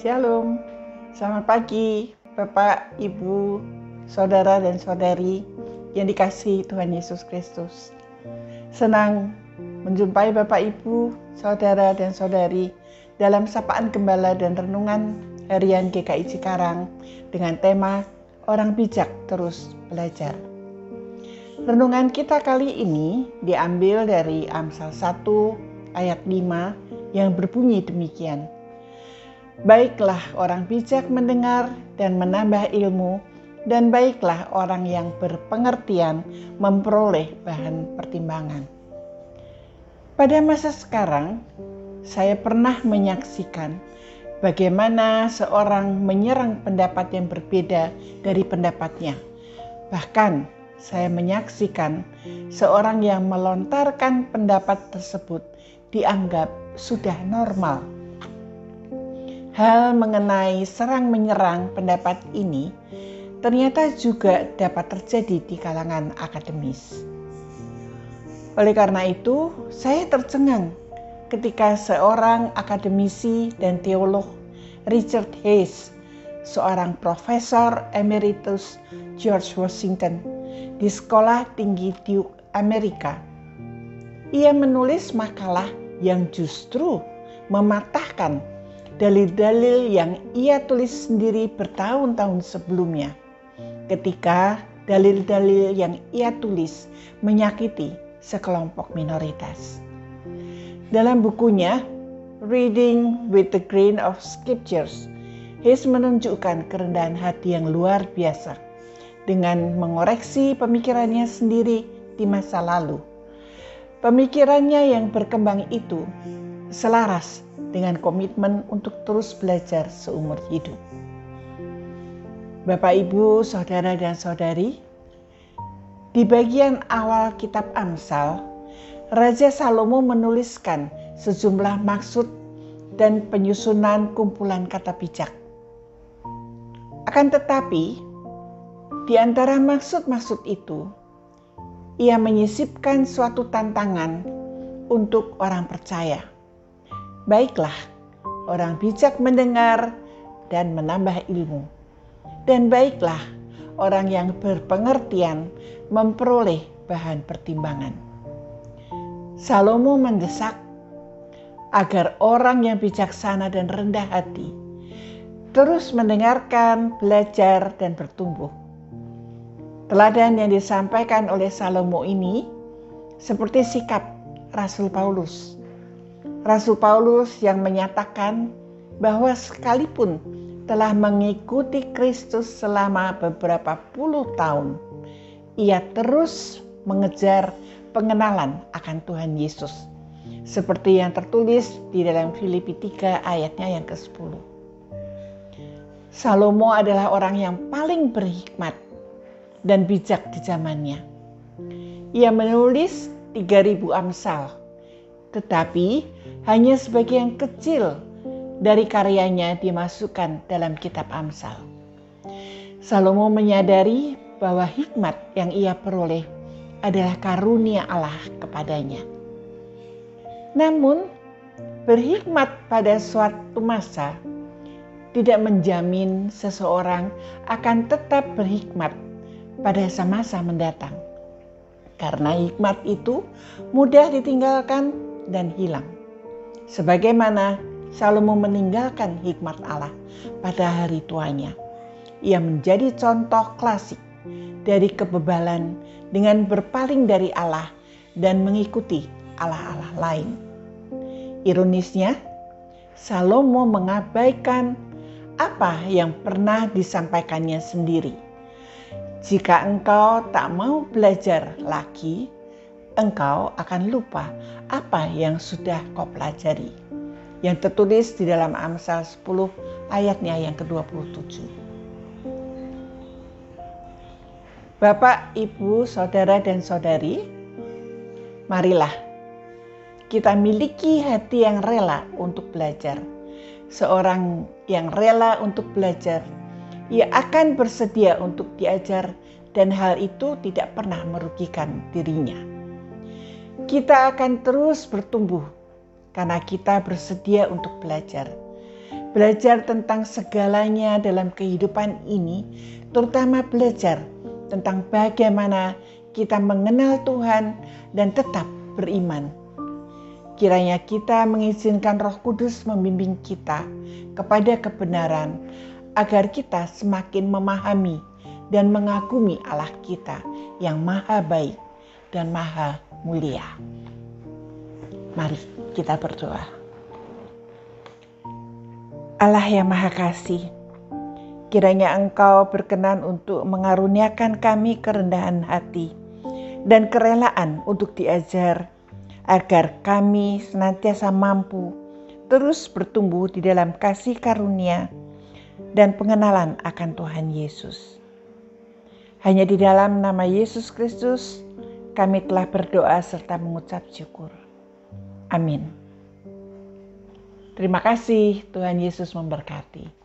Shalom, selamat pagi Bapak, Ibu, Saudara dan Saudari yang dikasihi Tuhan Yesus Kristus. Senang menjumpai Bapak, Ibu, Saudara dan Saudari dalam Sapaan Gembala dan Renungan Harian GKI Cikarang dengan tema Orang Bijak Terus Belajar. Renungan kita kali ini diambil dari Amsal 1 ayat 5 yang berbunyi demikian. Baiklah orang bijak mendengar dan menambah ilmu, dan baiklah orang yang berpengertian memperoleh bahan pertimbangan. Pada masa sekarang, saya pernah menyaksikan bagaimana seorang menyerang pendapat yang berbeda dari pendapatnya. Bahkan saya menyaksikan seorang yang melontarkan pendapat tersebut dianggap sudah normal. Hal mengenai serang menyerang pendapat ini ternyata juga dapat terjadi di kalangan akademis. Oleh karena itu, saya tercengang ketika seorang akademisi dan teolog, Richard Hays, seorang profesor emeritus George Washington di Sekolah Tinggi Duke Amerika, ia menulis makalah yang justru mematahkan dalil-dalil yang ia tulis sendiri bertahun-tahun sebelumnya, ketika dalil-dalil yang ia tulis menyakiti sekelompok minoritas. Dalam bukunya Reading with the Grain of Scriptures, Hays menunjukkan kerendahan hati yang luar biasa dengan mengoreksi pemikirannya sendiri di masa lalu. Pemikirannya yang berkembang itu selaras dengan komitmen untuk terus belajar seumur hidup. Bapak, Ibu, Saudara dan Saudari, di bagian awal kitab Amsal, Raja Salomo menuliskan sejumlah maksud dan penyusunan kumpulan kata bijak. Akan tetapi, di antara maksud-maksud itu, ia menyisipkan suatu tantangan untuk orang percaya. Baiklah, orang bijak mendengar dan menambah ilmu. Dan baiklah, orang yang berpengertian memperoleh bahan pertimbangan. Salomo mendesak agar orang yang bijaksana dan rendah hati terus mendengarkan, belajar, dan bertumbuh. Teladan yang disampaikan oleh Salomo ini seperti sikap Rasul Paulus. Rasul Paulus yang menyatakan bahwa sekalipun telah mengikuti Kristus selama beberapa puluh tahun, ia terus mengejar pengenalan akan Tuhan Yesus, seperti yang tertulis di dalam Filipi 3 ayatnya yang ke-10. Salomo adalah orang yang paling berhikmat dan bijak di zamannya. Ia menulis 3.000 Amsal, tetapi hanya sebagian kecil dari karyanya dimasukkan dalam kitab Amsal. Salomo menyadari bahwa hikmat yang ia peroleh adalah karunia Allah kepadanya. Namun, berhikmat pada suatu masa tidak menjamin seseorang akan tetap berhikmat pada masa mendatang. Karena hikmat itu mudah ditinggalkan dan hilang. Sebagaimana Salomo meninggalkan hikmat Allah pada hari tuanya. Ia menjadi contoh klasik dari kebebalan dengan berpaling dari Allah dan mengikuti allah-allah lain. Ironisnya, Salomo mengabaikan apa yang pernah disampaikannya sendiri. Jika engkau tak mau belajar lagi, engkau akan lupa apa yang sudah kau pelajari. Yang tertulis di dalam Amsal 10 ayatnya yang ke-27. Bapak, Ibu, Saudara dan Saudari, marilah kita miliki hati yang rela untuk belajar. Seorang yang rela untuk belajar, ia akan bersedia untuk diajar dan hal itu tidak pernah merugikan dirinya. Kita akan terus bertumbuh karena kita bersedia untuk belajar. belajar tentang segalanya dalam kehidupan ini, terutama belajar tentang bagaimana kita mengenal Tuhan dan tetap beriman. Kiranya kita mengizinkan Roh Kudus membimbing kita kepada kebenaran, agar kita semakin memahami dan mengagumi Allah kita yang maha baik dan maha mulia. Mari kita berdoa. Allah yang maha kasih, kiranya Engkau berkenan untuk mengaruniakan kami kerendahan hati dan kerelaan untuk diajar, agar kami senantiasa mampu terus bertumbuh di dalam kasih karunia dan pengenalan akan Tuhan Yesus. Hanya di dalam nama Yesus Kristus kami telah berdoa serta mengucap syukur. Amin. Terima kasih, Tuhan Yesus memberkati.